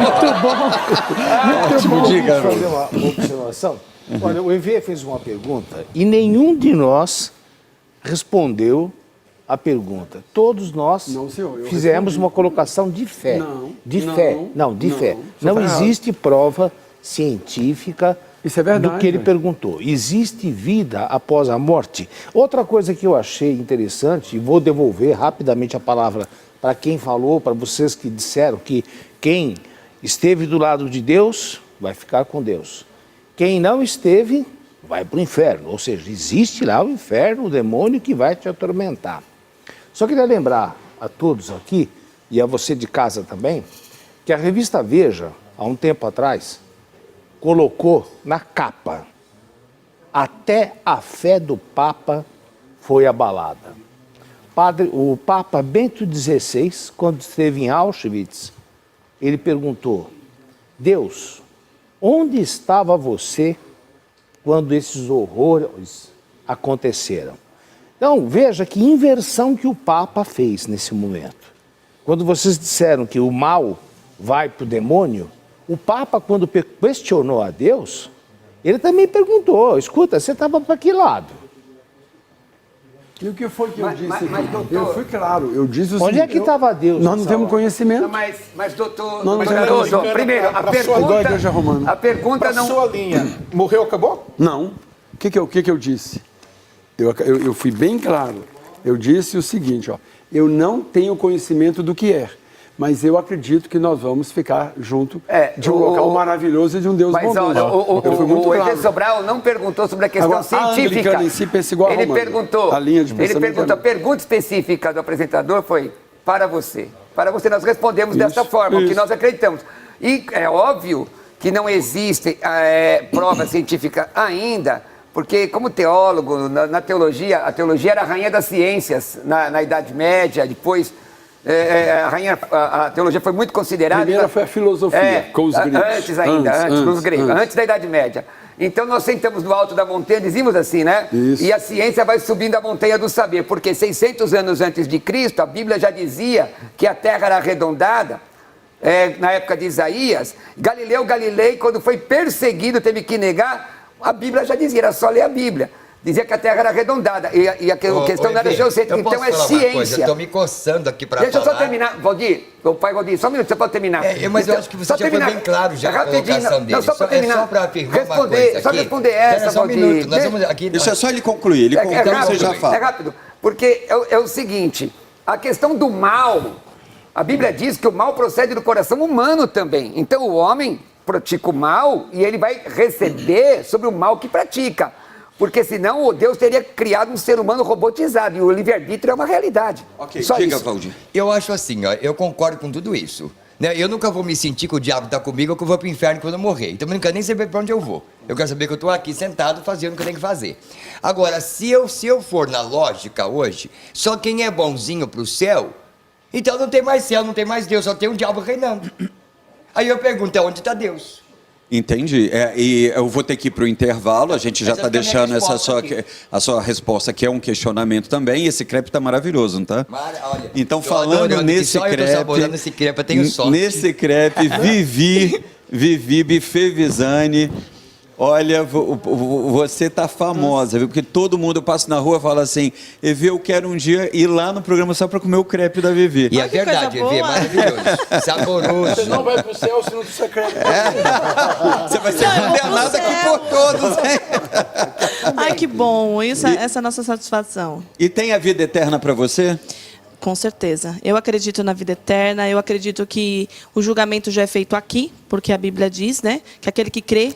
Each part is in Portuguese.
Muito bom. Muito bom. Diga, Fazer uma observação. Olha, o EV fez uma pergunta e nenhum de nós respondeu a pergunta. Todos nós fizemos uma colocação de fé. De fé. Não existe prova científica do que ele perguntou. Existe vida após a morte? Outra coisa que eu achei interessante, e vou devolver rapidamente a palavra para quem falou, para vocês que disseram que quem esteve do lado de Deus vai ficar com Deus. Quem não esteve vai para o inferno. Ou seja, existe lá o inferno, o demônio que vai te atormentar. Só queria lembrar a todos aqui, e a você de casa também, que a revista Veja, há um tempo atrás, colocou na capa: até a fé do Papa foi abalada. O Papa Bento XVI, quando esteve em Auschwitz, ele perguntou: Deus, onde estava você quando esses horrores aconteceram? Então, veja que inversão que o Papa fez nesse momento. Quando vocês disseram que o mal vai para o demônio, o Papa, quando questionou a Deus, ele também perguntou: escuta, você estava para que lado? E o que foi que eu disse? Mas, doutor, eu fui claro, eu disse o seguinte... Onde é que estava Deus? Nós não temos conhecimento. Não, mas doutor... Não temos conhecimento. Primeiro, a pergunta não... sua linha, morreu, acabou? Não. O que eu disse? Eu fui bem claro. Eu disse o seguinte, ó, eu não tenho conhecimento do que é, mas eu acredito que nós vamos ficar junto de um local maravilhoso e de um Deus bondoso. Eu fui muito claro. O ET Sobral não perguntou sobre a questão Agora, científica. A em si pensa igual ele perguntou, a linha de a pergunta específica do apresentador foi para você. Para você, nós respondemos dessa forma, o que nós acreditamos. E é óbvio que não existe prova científica ainda, porque como teólogo, na teologia, a teologia era a rainha das ciências na Idade Média, depois... a teologia foi muito considerada. Primeiro foi a filosofia, com os gregos. Antes dos gregos, antes da Idade Média. Então nós sentamos no alto da montanha, dizíamos assim, né? Isso. E a ciência vai subindo a montanha do saber, porque 600 anos antes de Cristo, a Bíblia já dizia que a Terra era arredondada, na época de Isaías. Galileu Galilei, quando foi perseguido, teve que negar, a Bíblia já dizia, era só ler a Bíblia. Dizia que a Terra era arredondada. E a questão não era geocêntrica. Então é ciência. Eu estou me coçando aqui para falar. Deixa eu só terminar. Valdir, meu pai Valdir, só um minuto, você pode terminar. Mas eu acho que você já foi bem claro já a colocação dele. Não, só para terminar. Só para afirmar uma coisa aqui. Só responder essa, só um minuto. Nós vamos aqui... Deixa é só ele concluir. Ele contando, você já fala. É rápido. Porque é o seguinte, a questão do mal, a Bíblia diz que o mal procede do coração humano também. Então o homem pratica o mal e ele vai receber sobre o mal que pratica. Porque senão o Deus teria criado um ser humano robotizado e o livre-arbítrio é uma realidade. Ok, só diga, isso. Valdir. Eu acho assim, ó, eu concordo com tudo isso. Né? Eu nunca vou me sentir que o diabo está comigo ou que eu vou para o inferno quando eu morrer. Então eu não quero nem saber para onde eu vou. Eu quero saber que eu estou aqui sentado fazendo o que eu tenho que fazer. Agora, se eu for na lógica hoje, só quem é bonzinho para o céu, então não tem mais céu, não tem mais Deus, só tem um diabo reinando. Aí eu pergunto, onde está Deus? Entendi. E eu vou ter que ir para o intervalo, a gente já está deixando a sua resposta, que é um questionamento também, e esse crepe está maravilhoso, não está? Olha, então, falando nesse crepe, esse crepe, eu tenho sorte. Nesse crepe, Vivi Buffet Visani, olha, você tá famosa, viu? Porque todo mundo passa na rua e fala assim, Vivi, eu quero um dia ir lá no programa só para comer o crepe da Vivi. E é verdade, Vivi, é maravilhoso, saboroso. Você não vai pro céu se não disser crepe. Você vai ser condenada aqui por todos, hein? Ai, que bom, essa é a nossa satisfação. E tem a vida eterna para você? Com certeza. Eu acredito na vida eterna, eu acredito que o julgamento já é feito aqui, porque a Bíblia diz, né, que aquele que crê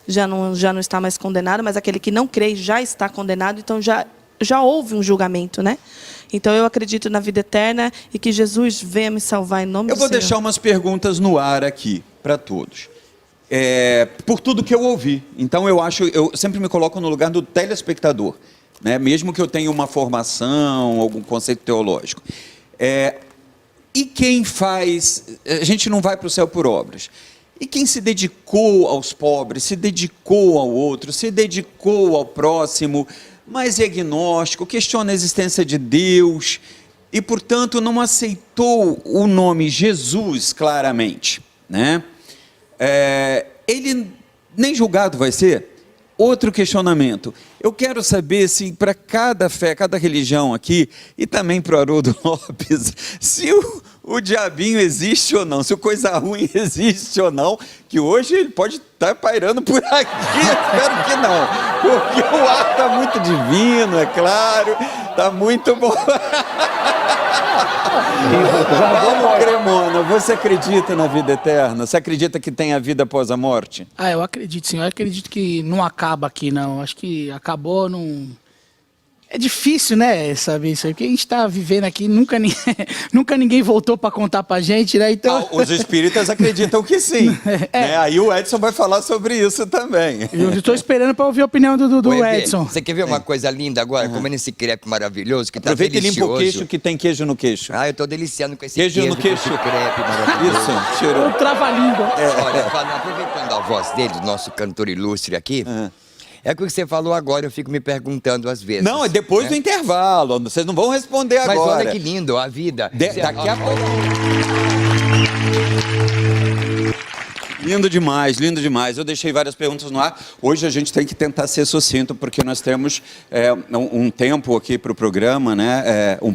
já não está mais condenado, mas aquele que não crê já está condenado, então já houve um julgamento, né? Então eu acredito na vida eterna e que Jesus venha me salvar em nome do Senhor. Eu vou deixar umas perguntas no ar aqui, para todos. Por tudo que eu ouvi. Então eu sempre me coloco no lugar do telespectador, né? Mesmo que eu tenha uma formação, algum conceito teológico. E quem faz... A gente não vai para o céu por obras. E quem se dedicou aos pobres, se dedicou ao outro, se dedicou ao próximo, mas é agnóstico, questiona a existência de Deus e, portanto, não aceitou o nome Jesus claramente, né? Ele nem julgado vai ser. Outro questionamento. Eu quero saber se para cada fé, cada religião aqui, e também para o Haroldo Lopes, se o diabinho existe ou não, se o coisa ruim existe ou não, que hoje ele pode estar pairando por aqui, espero que não, porque o ar está muito divino, é claro, está muito bom. Vamos, Cremona, você acredita na vida eterna? Você acredita que tem a vida após a morte? Eu acredito, sim. Eu acredito que não acaba aqui, não. Acho que acabou, não... É difícil, né, saber isso aí, porque a gente está vivendo aqui, nunca ninguém voltou para contar para a gente, né, então... Os espíritas acreditam que sim. Né? Aí o Edson vai falar sobre isso também. Eu estou esperando para ouvir a opinião do Edson. Você quer ver uma coisa linda agora? Comendo esse crepe maravilhoso, que tá Aproveita delicioso. e limpa o queixo, que tem queijo no queixo. Eu tô deliciando com esse queijo no queixo. Com esse crepe maravilhoso. Isso, tirou. O trava-língua. Olha, aproveitando a voz dele, do nosso cantor ilustre aqui... É o que você falou agora, eu fico me perguntando às vezes. Não, é depois do intervalo. Vocês não vão responder agora. Mas olha que lindo, a vida. Daqui a pouco. Lindo demais, lindo demais. Eu deixei várias perguntas no ar. Hoje a gente tem que tentar ser sucinto, porque nós temos um tempo aqui para o programa, né? Um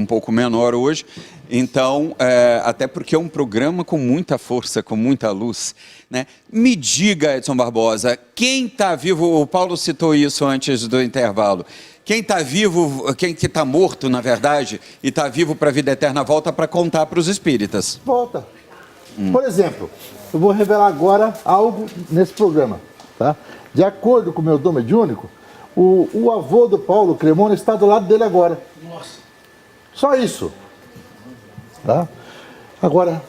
pouco menor hoje. Então, até porque é um programa com muita força, com muita luz, né? Me diga, Edson Barbosa, quem está vivo, o Paulo citou isso antes do intervalo, quem está vivo, quem que está morto, na verdade, e está vivo para a vida eterna, volta para contar para os espíritas. Volta. Por exemplo, eu vou revelar agora algo nesse programa. Tá? De acordo com o meu dom mediúnico, o avô do Paulo Cremona está do lado dele agora. Nossa. Só isso. Tá? Agora,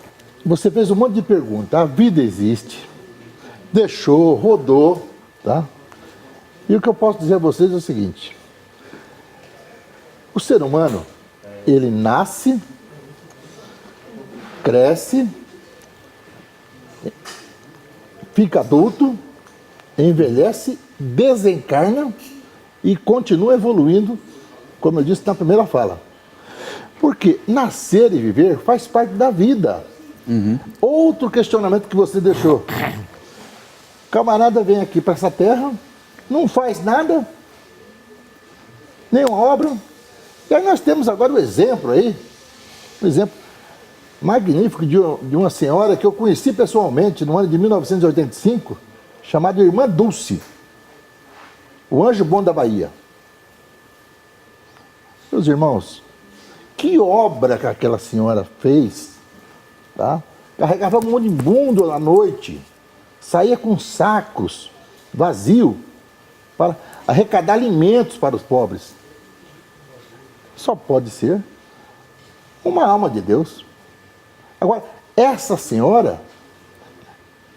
você fez um monte de perguntas. A vida existe. Deixou, rodou. Tá? E o que eu posso dizer a vocês é o seguinte. O ser humano, ele nasce, cresce, fica adulto, envelhece, desencarna e continua evoluindo, como eu disse na primeira fala. Porque nascer e viver faz parte da vida. Outro questionamento que você deixou. O camarada vem aqui para essa terra, não faz nada, nenhuma obra. E aí nós temos agora o exemplo aí, um exemplo magnífico de uma senhora que eu conheci pessoalmente no ano de 1985, chamada Irmã Dulce, o anjo bom da Bahia. Meus irmãos, que obra que aquela senhora fez, tá? Carregava um moribundo à noite, saía com sacos vazios para arrecadar alimentos para os pobres. Só pode ser uma alma de Deus. Agora, essa senhora,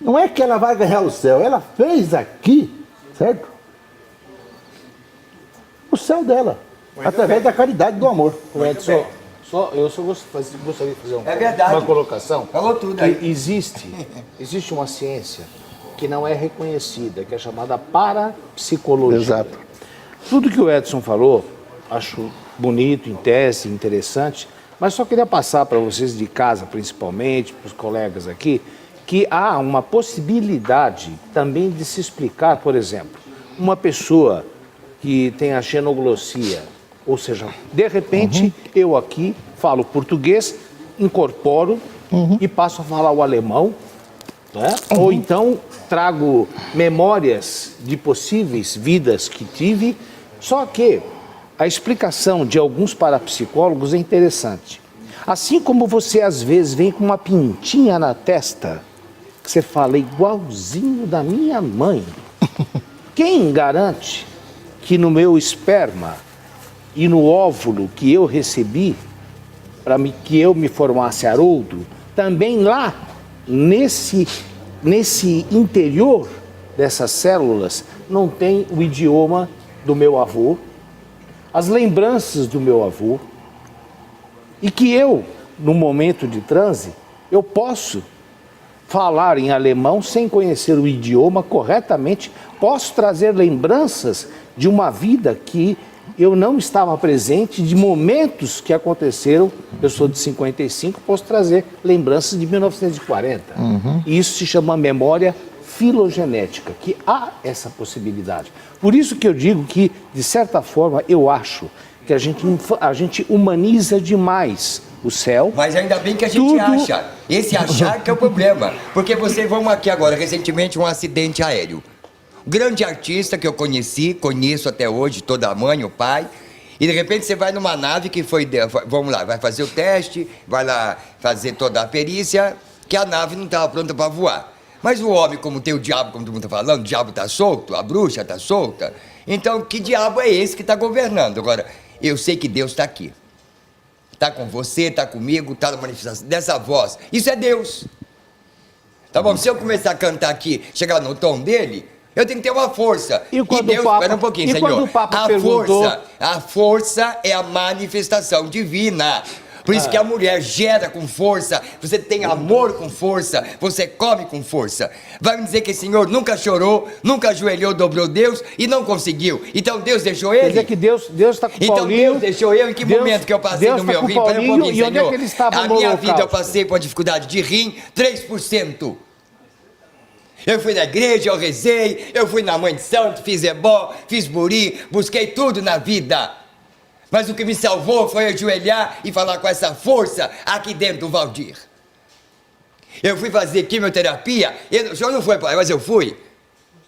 não é que ela vai ganhar o céu, ela fez aqui, certo? O céu dela, através da caridade e do amor. Edson, eu só gostaria de fazer uma colocação. Falou tudo aí. Existe uma ciência que não é reconhecida, que é chamada parapsicologia. Exato. Tudo que o Edson falou, acho bonito, em tese, interessante, mas só queria passar para vocês de casa, principalmente, para os colegas aqui, que há uma possibilidade também de se explicar, por exemplo, uma pessoa que tem a xenoglossia, ou seja, de repente eu aqui falo português, incorporo e passo a falar o alemão, né? Ou então trago memórias de possíveis vidas que tive, só que a explicação de alguns parapsicólogos é interessante. Assim como você às vezes vem com uma pintinha na testa, que você fala igualzinho da minha mãe. Quem garante que no meu esperma e no óvulo que eu recebi, para que eu me formasse Haroldo, também lá, nesse interior dessas células, não tem o idioma do meu avô, as lembranças do meu avô, e que eu, no momento de transe, eu posso falar em alemão sem conhecer o idioma corretamente, posso trazer lembranças de uma vida que eu não estava presente de momentos que aconteceram. Eu sou de 55, posso trazer lembranças de 1940. E isso se chama memória filogenética, que há essa possibilidade. Por isso que eu digo que, de certa forma, eu acho que a gente humaniza demais o céu. Mas ainda bem que a gente acha. Esse achar que é o problema. Porque vamos aqui agora, recentemente, um acidente aéreo. Grande artista que eu conheço até hoje, toda a mãe, o pai, e de repente você vai numa nave que vamos lá, vai fazer o teste, vai lá fazer toda a perícia, que a nave não estava pronta para voar. Mas o homem, como tem o diabo, como todo mundo está falando, o diabo está solto, a bruxa está solta, então que diabo é esse que está governando? Agora, eu sei que Deus está aqui. Está com você, está comigo, está na manifestação dessa voz. Isso é Deus. Tá bom? Se eu começar a cantar aqui, chegar no tom dele, eu tenho que ter uma força. E quando Deus, o Papa, espera um pouquinho, Senhor. Quando o Papa perguntou... A força é a manifestação divina. Por isso que a mulher gera com força, você tem amor com força, você come com força. Vai me dizer que esse Senhor nunca chorou, nunca ajoelhou, dobrou Deus e não conseguiu. Então Deus deixou ele? Quer dizer que Deus está com o Então Paulinho... Deus deixou eu? Em que momento que eu passei no meu rim? Espera um pouquinho, e onde é que ele estava a no minha holocausto? vida eu passei por uma dificuldade de rim, 3%. Eu fui na igreja, eu rezei, eu fui na mãe de santo, fiz ebó, fiz buri, busquei tudo na vida. Mas o que me salvou foi ajoelhar e falar com essa força aqui dentro do Valdir. Eu fui fazer quimioterapia, o senhor não foi, mas eu fui.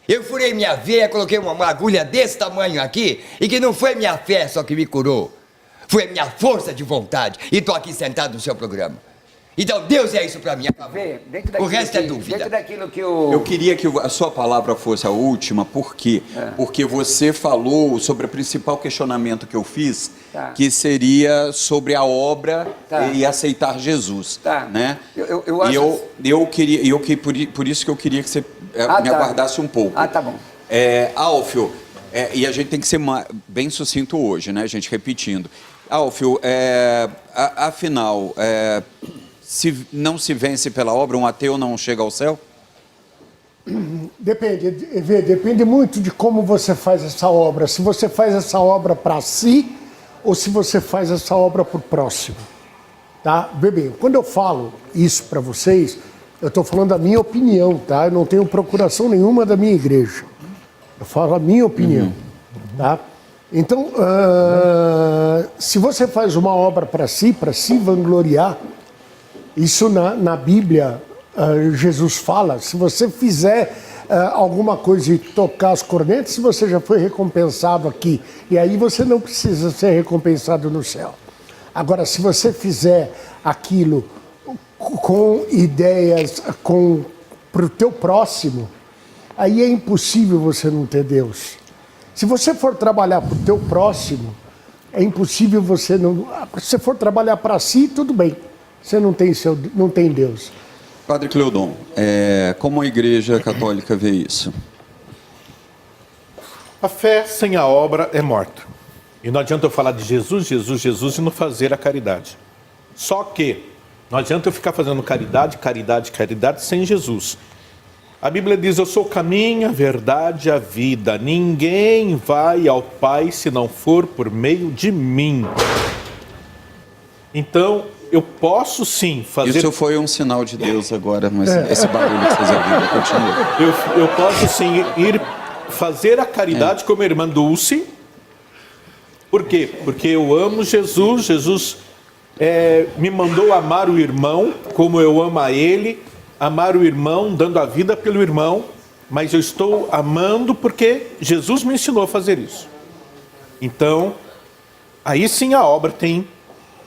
Eu furei minha veia, coloquei uma agulha desse tamanho aqui, e que não foi minha fé só que me curou. Foi a minha força de vontade. E estou aqui sentado no seu programa. Então Deus é isso para mim. O resto é dúvida. Dentro daquilo que o... Eu queria que a sua palavra fosse a última, por quê? Porque você falou sobre o principal questionamento que eu fiz, que seria sobre a obra e aceitar Jesus. Né? Por isso que eu queria que você me aguardasse um pouco. Tá bom. Alfio, e a gente tem que ser bem sucinto hoje, né, gente, repetindo. Alfio, afinal... Se não se vence pela obra, um ateu não chega ao céu? Depende muito de como você faz essa obra. Se você faz essa obra para si ou se você faz essa obra para o próximo. Tá? Bem, quando eu falo isso para vocês, eu estou falando a minha opinião, tá? Eu não tenho procuração nenhuma da minha igreja. Eu falo a minha opinião, tá? Então, se você faz uma obra para si vangloriar, isso na Bíblia, Jesus fala, se você fizer alguma coisa e tocar as cornetas, você já foi recompensado aqui. E aí você não precisa ser recompensado no céu. Agora, se você fizer aquilo com ideias para o teu próximo, aí é impossível você não ter Deus. Se você for trabalhar para o teu próximo, é impossível você não... Se você for trabalhar para si, tudo bem. Você não tem Deus. Padre Cleudon, como a Igreja Católica vê isso? A fé sem a obra é morta. E não adianta eu falar de Jesus, Jesus, Jesus e não fazer a caridade. Só que não adianta eu ficar fazendo caridade, caridade, caridade sem Jesus. A Bíblia diz, eu sou o caminho, a verdade e a vida. Ninguém vai ao Pai se não for por meio de mim. Então... eu posso sim fazer... Isso foi um sinal de Deus agora, mas esse barulho que vocês ouviram, continua. Eu posso sim ir fazer a caridade como a irmã Dulce. Por quê? Porque eu amo Jesus, Jesus me mandou amar o irmão como eu amo a ele, amar o irmão, dando a vida pelo irmão, mas eu estou amando porque Jesus me ensinou a fazer isso. Então, aí sim a obra tem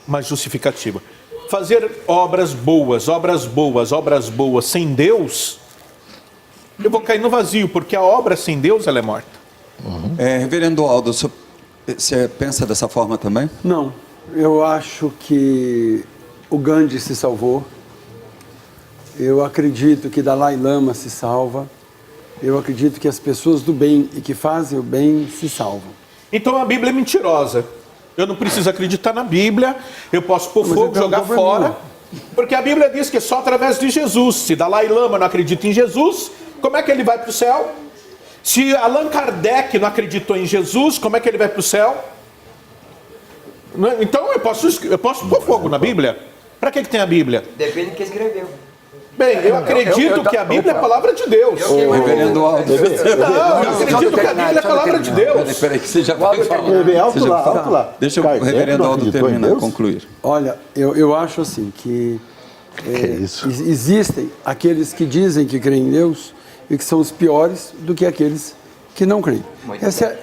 uma justificativa. Fazer obras boas, sem Deus, eu vou cair no vazio, porque a obra sem Deus, ela é morta. Reverendo Aldo, você pensa dessa forma também? Não, eu acho que o Gandhi se salvou, eu acredito que Dalai Lama se salva, eu acredito que as pessoas do bem e que fazem o bem se salvam. Então a Bíblia é mentirosa. Eu não preciso acreditar na Bíblia, eu posso pôr fogo, jogar fora, porque a Bíblia diz que é só através de Jesus. Se Dalai Lama não acredita em Jesus, como é que ele vai para o céu? Se Allan Kardec não acreditou em Jesus, como é que ele vai para o céu? Então eu posso pôr fogo na Bíblia? Para que tem a Bíblia? Depende de quem escreveu. Bem, eu acredito que a Bíblia é a palavra de Deus. Reverendo Aldo. Não, eu acredito que a Bíblia é a palavra de Deus. Peraí, que você já vai falar. Alto lá. Deixa o reverendo Aldo terminar, concluir. Olha, eu acho assim que existem aqueles que dizem que creem em Deus e que são os piores do que aqueles que não creem.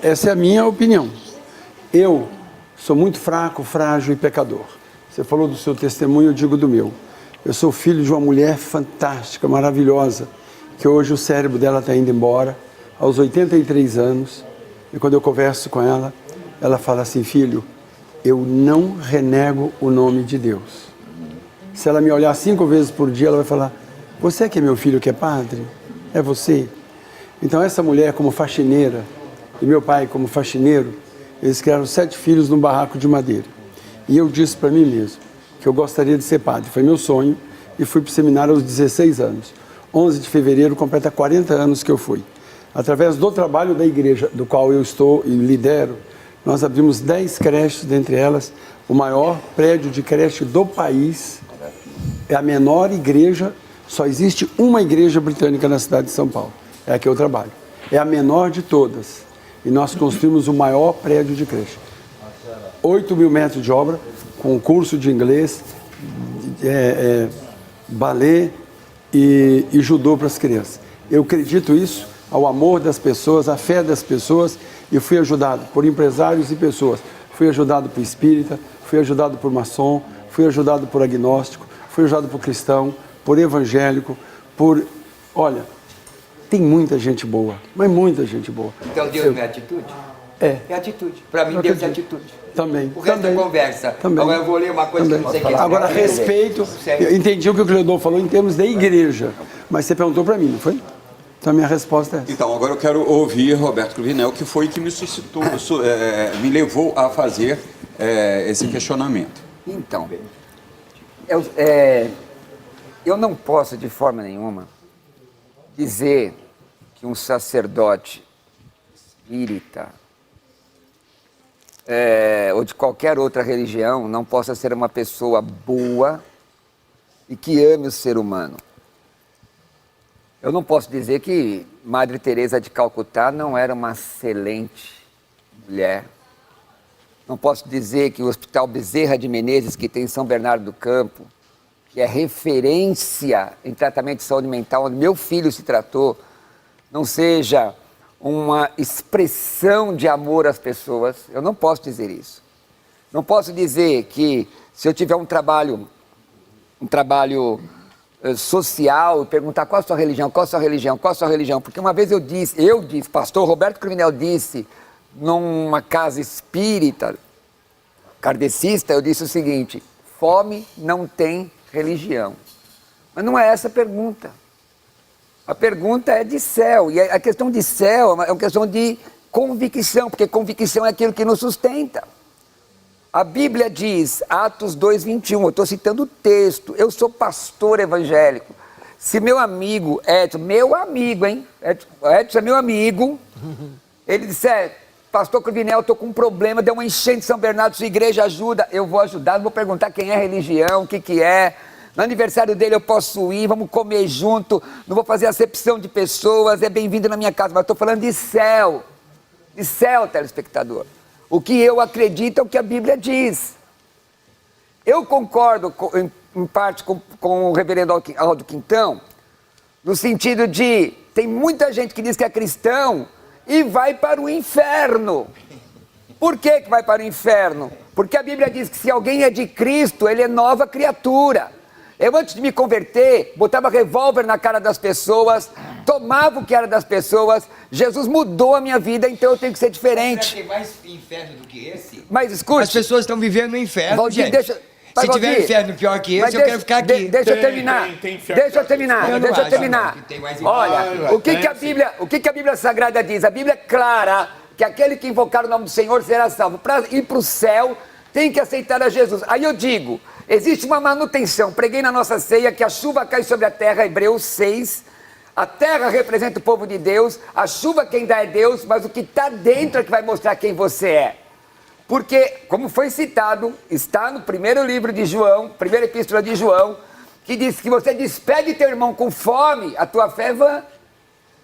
Essa é a minha opinião. Eu sou muito fraco, frágil e pecador. Você falou do seu testemunho, eu digo do meu. Eu sou filho de uma mulher fantástica, maravilhosa, que hoje o cérebro dela está indo embora, aos 83 anos, e quando eu converso com ela, ela fala assim: filho, eu não renego o nome de Deus. Se ela me olhar 5 vezes por dia, ela vai falar: você que é meu filho que é padre? É você? Então essa mulher como faxineira, e meu pai como faxineiro, eles criaram 7 filhos num barraco de madeira. E eu disse para mim mesmo que eu gostaria de ser padre. Foi meu sonho e fui para o seminário aos 16 anos. 11 de fevereiro completa 40 anos que eu fui. Através do trabalho da igreja, do qual eu estou e lidero, nós abrimos 10 creches, dentre elas o maior prédio de creche do país. É a menor igreja, só existe uma igreja britânica na cidade de São Paulo. É a que eu trabalho. É a menor de todas. E nós construímos o maior prédio de creche. 8 mil metros de obra, com curso de inglês, balé e judô para as crianças. Eu acredito isso ao amor das pessoas, à fé das pessoas, e fui ajudado por empresários e pessoas. Fui ajudado por espírita, fui ajudado por maçom, fui ajudado por agnóstico, fui ajudado por cristão, por evangélico, por... Olha, tem muita gente boa, mas muita gente boa. Então Deus não é atitude? É. É atitude. Para mim, Deus é atitude. Também. O resto é conversa. Também. Agora eu vou ler uma coisa que você quer. Agora, respeito, eu entendi o que o Cleodon falou em termos da igreja, mas você perguntou para mim, não foi? Então a minha resposta é essa. Então, agora eu quero ouvir Roberto Cruvinel, que foi que me suscitou, me levou a fazer esse questionamento. Então, eu não posso de forma nenhuma dizer que um sacerdote espírita ou de qualquer outra religião não possa ser uma pessoa boa e que ame o ser humano. Eu não posso dizer que Madre Teresa de Calcutá não era uma excelente mulher. Não posso dizer que o Hospital Bezerra de Menezes, que tem em São Bernardo do Campo, que é referência em tratamento de saúde mental, onde meu filho se tratou, não seja uma expressão de amor às pessoas. Eu não posso dizer isso. Não posso dizer que se eu tiver um trabalho social, perguntar qual a sua religião, qual a sua religião, qual a sua religião, porque uma vez eu disse, pastor Roberto Cruvinel disse, numa casa espírita, kardecista, eu disse o seguinte: fome não tem religião. Mas não é essa a pergunta. A pergunta é de céu, e a questão de céu é uma questão de convicção, porque convicção é aquilo que nos sustenta. A Bíblia diz, Atos 2:21, eu estou citando o texto, eu sou pastor evangélico. Se meu amigo Edson, Edson é meu amigo, ele disser, pastor Cruvinel, eu estou com um problema, deu uma enchente em São Bernardo, sua igreja ajuda, eu vou ajudar, não vou perguntar quem é a religião, o que é. No aniversário dele eu posso ir, vamos comer junto, não vou fazer acepção de pessoas, é bem-vindo na minha casa, mas estou falando de céu, telespectador. O que eu acredito é o que a Bíblia diz. Eu concordo, em parte, com o reverendo Aldo Quintão, no sentido de, tem muita gente que diz que é cristão e vai para o inferno. Por que vai para o inferno? Porque a Bíblia diz que se alguém é de Cristo, ele é nova criatura. Eu, antes de me converter, botava revólver na cara das pessoas, tomava o que era das pessoas. Jesus mudou a minha vida, então eu tenho que ser diferente. Tem mais inferno do que esse? Mas escute... As pessoas estão vivendo no inferno, Valdir, gente. deixa... Se tiver um inferno pior que esse, eu quero ficar aqui. Deixa eu terminar. Deixa eu terminar. Olha, o que a Bíblia Sagrada diz? A Bíblia é clara que aquele que invocar o nome do Senhor será salvo. Para ir para o céu, tem que aceitar a Jesus. Aí eu digo... Existe uma manutenção, preguei na nossa ceia que a chuva cai sobre a terra, Hebreus 6, a terra representa o povo de Deus, a chuva quem dá é Deus, mas o que está dentro é que vai mostrar quem você é. Porque, como foi citado, está no primeiro livro de João, primeira epístola de João, que diz que você despede teu irmão com fome, a tua fé é vã.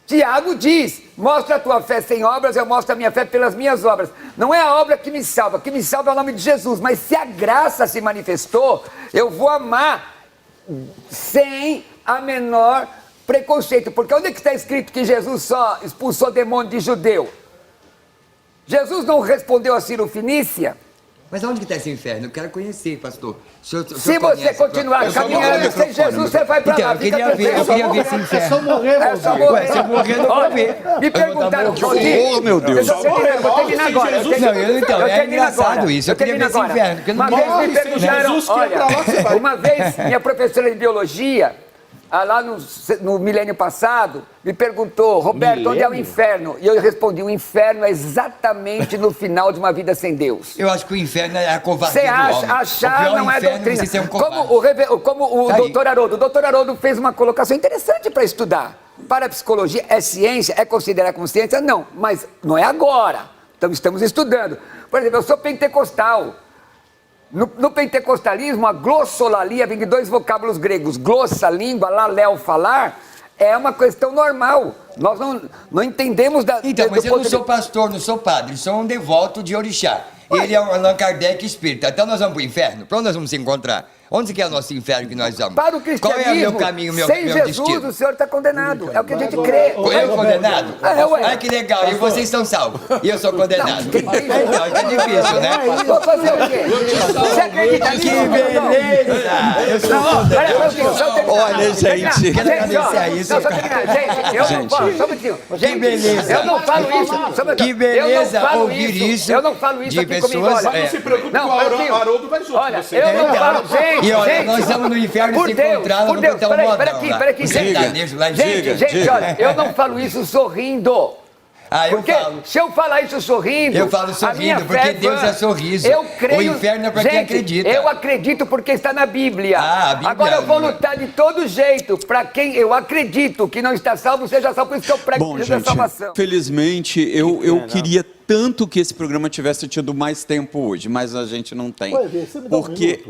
Tiago diz, mostra a tua fé sem obras, eu mostro a minha fé pelas minhas obras. Não é a obra que me salva, o que me salva é o nome de Jesus. Mas se a graça se manifestou, eu vou amar sem a menor preconceito. Porque onde é que está escrito que Jesus só expulsou demônio de judeu? Jesus não respondeu a Ciro Fenícia? Mas onde que está esse inferno? Eu quero conhecer, pastor. Se você continuar caminhando sem Jesus, você vai para lá. Eu queria ver esse inferno. É só morrer, É só morrer. Se eu morrer, eu não vou ver. Me perguntaram, Oh, meu Deus. Eu termino agora. É engraçado isso. Eu queria ver esse inferno. Porque não Uma vez me morre, perguntaram, Jesus que é pra lá, você vai. uma vez minha professora de biologia, lá no milênio passado, me perguntou, Roberto, onde é o inferno? E eu respondi, o inferno é exatamente no final de uma vida sem Deus. Eu acho que o inferno é a covardia Você do homem. achar não é doutrina. Você ser um covarde. Como o Tá aí. doutor Haroldo fez uma colocação interessante para estudar. Para a psicologia, é ciência? É considerar como ciência? Não, mas não é agora. Então estamos estudando. Por exemplo, eu sou pentecostal. No pentecostalismo, a glossolalia vem de dois vocábulos gregos. Glossa, língua, laléu, falar, é uma questão normal. Nós não entendemos Então, mas eu não sou pastor, não sou padre, sou um devoto de orixá. Ele é um Allan Kardec espírita. Então nós vamos pro inferno? Pra onde nós vamos se encontrar? Onde que é o nosso inferno que nós vamos? Para o cristianismo, qual é o meu caminho, meu sem Jesus, destino? o senhor está condenado. É o que a gente crê. Eu condenado? Ué. Ai, que legal. E vocês estão salvos. E eu sou condenado. Então, é difícil, né? Vou fazer o quê? Você acredita nisso? Que beleza! Eu sou condenado. Olha, gente. Quero agradecer a isso. Não, só terminar. Gente, eu não falo, só um minutinho. Que beleza. Eu não falo isso. Só um minutinho. Que beleza Eu não falo ouvir isso Eu não falo isso de aqui comigo, pessoas- olha. Não se preocupe, Não, que o Haroldo Haroldo vai junto Olha, com você. eu não falo, E olha, gente, nós estamos no inferno por se Deus, encontrar, por não Deus, botar um modão peraí, lá. peraí, Um gente, sertanejo lá em gente, cima. olha, eu não falo isso sorrindo. Ah, eu Porque falo. se eu falar isso sorrindo... Eu falo a minha sorrindo, porque fé Deus é sorriso. Eu creio... O inferno é pra quem Gente, acredita. eu acredito porque está na Bíblia. Ah, a Bíblia, Agora eu vou né? lutar de todo jeito para quem eu acredito que não está salvo, seja salvo, por isso que eu prego Bom, a gente, salvação. felizmente, eu queria tanto que esse programa tivesse tido mais tempo hoje, mas a gente não tem. Ué, você me dá um Porque,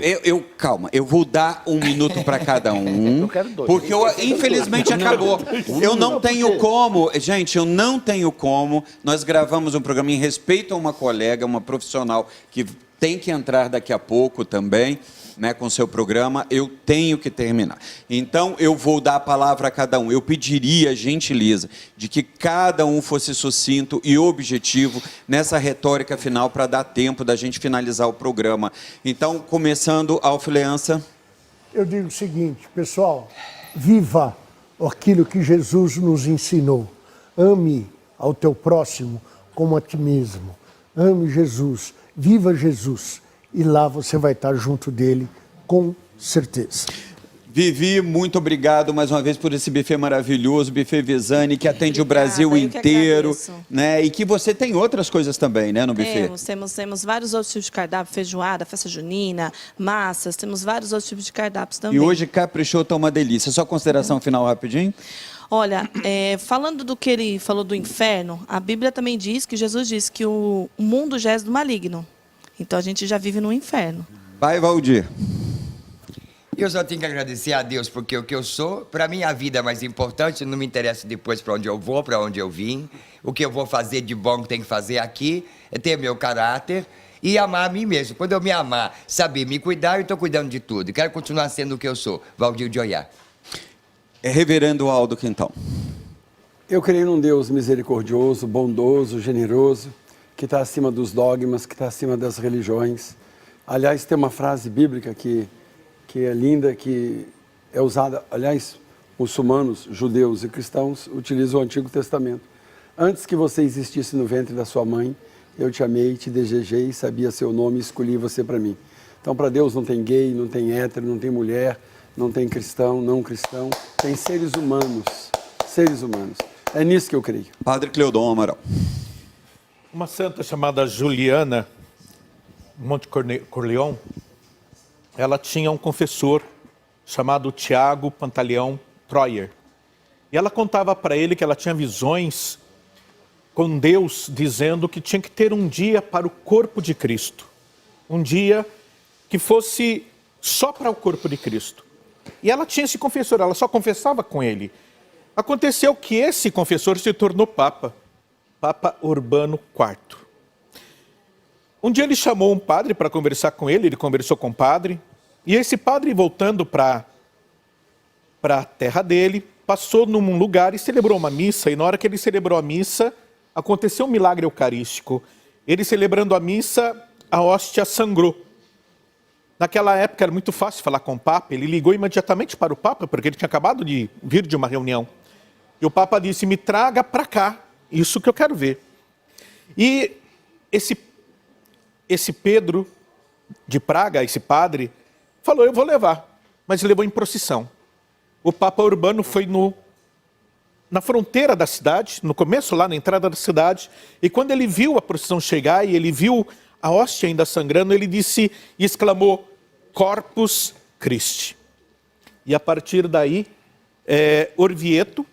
calma, eu vou dar um minuto para cada um, quero dois. porque infelizmente acabou. Eu não tenho como, gente, eu não tenho como, nós gravamos um programa em respeito a uma colega, uma profissional que tem que entrar daqui a pouco também, né, com o seu programa, eu tenho que terminar. Então, eu vou dar a palavra a cada um. Eu pediria a gentileza de que cada um fosse sucinto e objetivo nessa retórica final para dar tempo da gente finalizar o programa. Então, começando, Alfileança. Eu digo o seguinte, pessoal, viva aquilo que Jesus nos ensinou. Ame ao teu próximo como a ti mesmo. Ame Jesus, viva Jesus. E lá você vai estar junto dele, com certeza. Vivi, muito obrigado mais uma vez por esse buffet maravilhoso, buffet Visani, que atende o Brasil eu que inteiro, agradeço. né? E que você tem outras coisas também, né, no buffet? Temos vários outros tipos de cardápio, feijoada, festa junina, massas, temos vários outros tipos de cardápios também. E hoje caprichou, tá uma delícia. Só consideração final rapidinho? Olha, falando do que ele falou do inferno, a Bíblia também diz que Jesus disse que o mundo já é do maligno. Então a gente já vive no inferno. Vai, Valdir. Eu só tenho que agradecer a Deus, porque o que eu sou, para mim a vida é mais importante, não me interessa depois para onde eu vou, para onde eu vim. O que eu vou fazer de bom que tenho que fazer aqui é ter meu caráter e amar a mim mesmo. Quando eu me amar, saber me cuidar, eu estou cuidando de tudo. Quero continuar sendo o que eu sou, Valdir de Oiá. Reverendo Aldo Quintão. Eu creio num Deus misericordioso, bondoso, generoso, que está acima dos dogmas, que está acima das religiões. Aliás, tem uma frase bíblica que é linda, que é usada, aliás, muçulmanos, judeus e cristãos utilizam o Antigo Testamento. Antes que você existisse no ventre da sua mãe, eu te amei, te desejei, sabia seu nome e escolhi você para mim. Então, para Deus não tem gay, não tem hétero, não tem mulher, não tem cristão, não cristão, tem seres humanos, seres humanos. É nisso que eu creio. Padre Cleodon Amaral. Uma santa chamada Juliana Monte Corleon, ela tinha um confessor chamado Tiago Pantaleão Troyer. E ela contava para ele que ela tinha visões com Deus, dizendo que tinha que ter um dia para o corpo de Cristo. Um dia que fosse só para o corpo de Cristo. E ela tinha esse confessor, ela só confessava com ele. Aconteceu que esse confessor se tornou Papa, Papa Urbano IV. Um dia ele chamou um padre para conversar com ele conversou com o padre, e esse padre, voltando para a terra dele, passou num lugar e celebrou uma missa, e na hora que ele celebrou a missa, aconteceu um milagre eucarístico. Ele celebrando a missa, a hóstia sangrou. Naquela época era muito fácil falar com o Papa, ele ligou imediatamente para o Papa, porque ele tinha acabado de vir de uma reunião. E o Papa disse, me traga para cá, isso que eu quero ver. E esse Pedro de Praga, esse padre, falou, eu vou levar, mas levou em procissão. O Papa Urbano foi na fronteira da cidade, no começo lá na entrada da cidade, e quando ele viu a procissão chegar e ele viu a hóstia ainda sangrando, ele disse e exclamou, Corpus Christi. E a partir daí, Orvieto,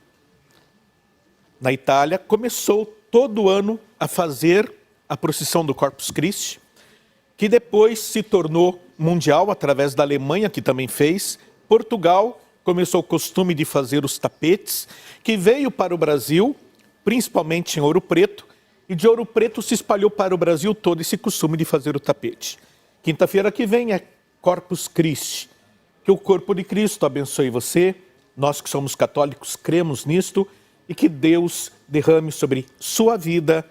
na Itália, começou todo ano a fazer a procissão do Corpus Christi, que depois se tornou mundial através da Alemanha, que também fez. Portugal começou o costume de fazer os tapetes, que veio para o Brasil, principalmente em Ouro Preto, e de Ouro Preto se espalhou para o Brasil todo esse costume de fazer o tapete. Quinta-feira que vem é Corpus Christi. Que o corpo de Cristo abençoe você, nós que somos católicos cremos nisto, e que Deus derrame sobre sua vida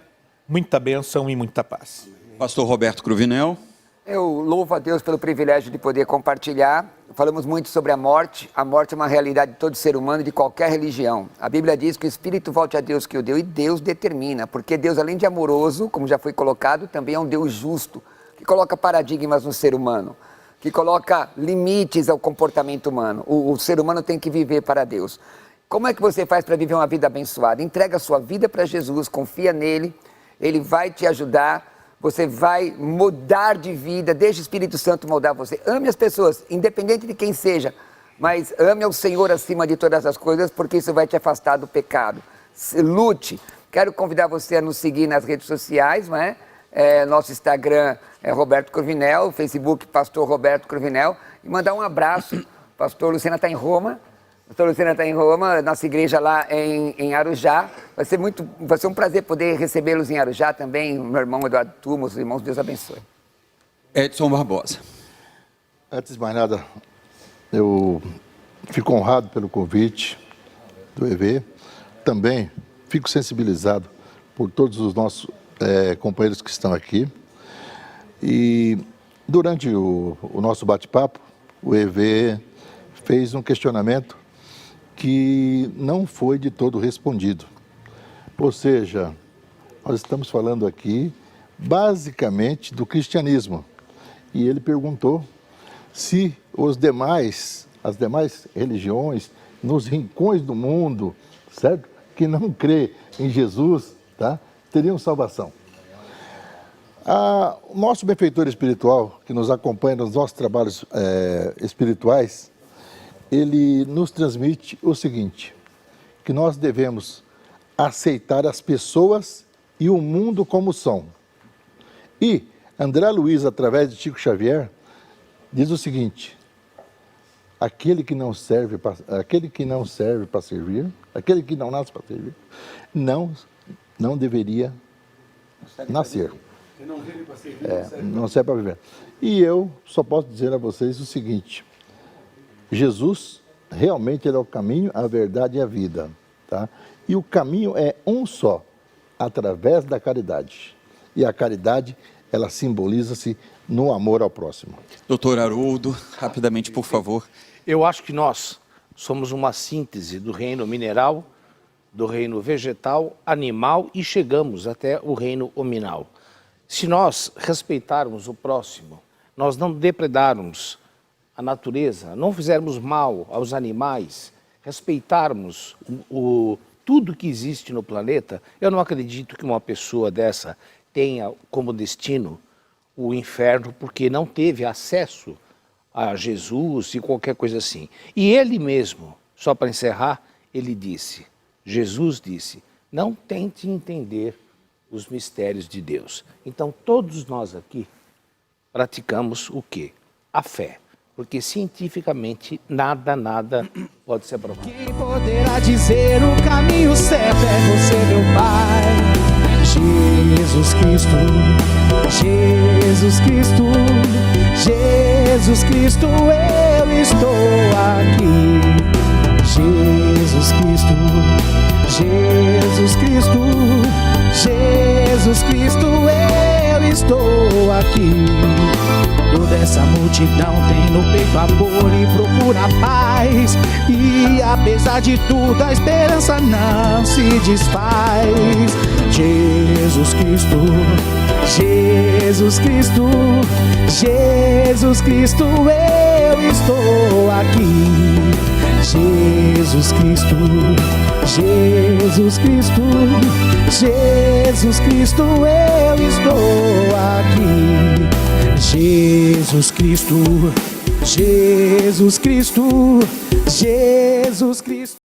muita bênção e muita paz. Pastor Roberto Cruvinel. Eu louvo a Deus pelo privilégio de poder compartilhar. Falamos muito sobre a morte. A morte é uma realidade de todo ser humano e de qualquer religião. A Bíblia diz que o espírito volte a Deus que o deu e Deus determina. Porque Deus, além de amoroso, como já foi colocado, também é um Deus justo, que coloca paradigmas no ser humano, que coloca limites ao comportamento humano. O ser humano tem que viver para Deus. Como é que você faz para viver uma vida abençoada? Entrega a sua vida para Jesus, confia nele, ele vai te ajudar. Você vai mudar de vida, deixa o Espírito Santo moldar você. Ame as pessoas, independente de quem seja, mas ame ao Senhor acima de todas as coisas, porque isso vai te afastar do pecado. Lute. Quero convidar você a nos seguir nas redes sociais, não é? Nosso Instagram é Roberto Cruvinel, Facebook Pastor Roberto Cruvinel, e mandar um abraço. Pastor Luciana está em Roma. Pastor Luciana está em Roma, nossa igreja lá em Arujá. Vai ser um prazer poder recebê-los em Arujá também. Meu irmão Eduardo Turmo, os irmãos, Deus abençoe. Edson Barbosa. Antes de mais nada, eu fico honrado pelo convite do EV. Também fico sensibilizado por todos os nossos companheiros que estão aqui. E durante o nosso bate-papo, o EV fez um questionamento que não foi de todo respondido. Ou seja, nós estamos falando aqui basicamente do cristianismo. E ele perguntou se as demais religiões, nos rincões do mundo, certo? Que não crê em Jesus, tá? Teriam salvação. O nosso benfeitor espiritual, que nos acompanha nos nossos trabalhos espirituais, ele nos transmite o seguinte, que nós devemos aceitar as pessoas e o mundo como são. E André Luiz, através de Chico Xavier, diz o seguinte, aquele que não serve para servir, aquele que não nasce para servir, não deveria nascer. Não serve para viver. E eu só posso dizer a vocês o seguinte, Jesus realmente ele é o caminho, a verdade e a vida, tá? E o caminho é um só, através da caridade. E a caridade, ela simboliza-se no amor ao próximo. Doutor Haroldo, rapidamente, por favor. Eu acho que nós somos uma síntese do reino mineral, do reino vegetal, animal e chegamos até o reino hominal. Se nós respeitarmos o próximo, nós não depredarmos a natureza, não fizermos mal aos animais, respeitarmos tudo que existe no planeta, eu não acredito que uma pessoa dessa tenha como destino o inferno porque não teve acesso a Jesus e qualquer coisa assim. E ele mesmo, só para encerrar, Jesus disse, não tente entender os mistérios de Deus. Então, todos nós aqui praticamos o quê? A fé. Porque cientificamente nada pode ser provado. Quem poderá dizer o caminho certo é você, meu Pai. Jesus Cristo, Jesus Cristo, Jesus Cristo, eu estou aqui. Jesus Cristo, Jesus Cristo, Jesus Cristo, eu estou aqui. Toda essa multidão tem no peito amor e procura paz. E apesar de tudo a esperança não se desfaz. Jesus Cristo, Jesus Cristo, Jesus Cristo, eu estou aqui. Jesus Cristo, Jesus Cristo, Jesus Cristo, eu estou aqui. Jesus Cristo, Jesus Cristo, Jesus Cristo.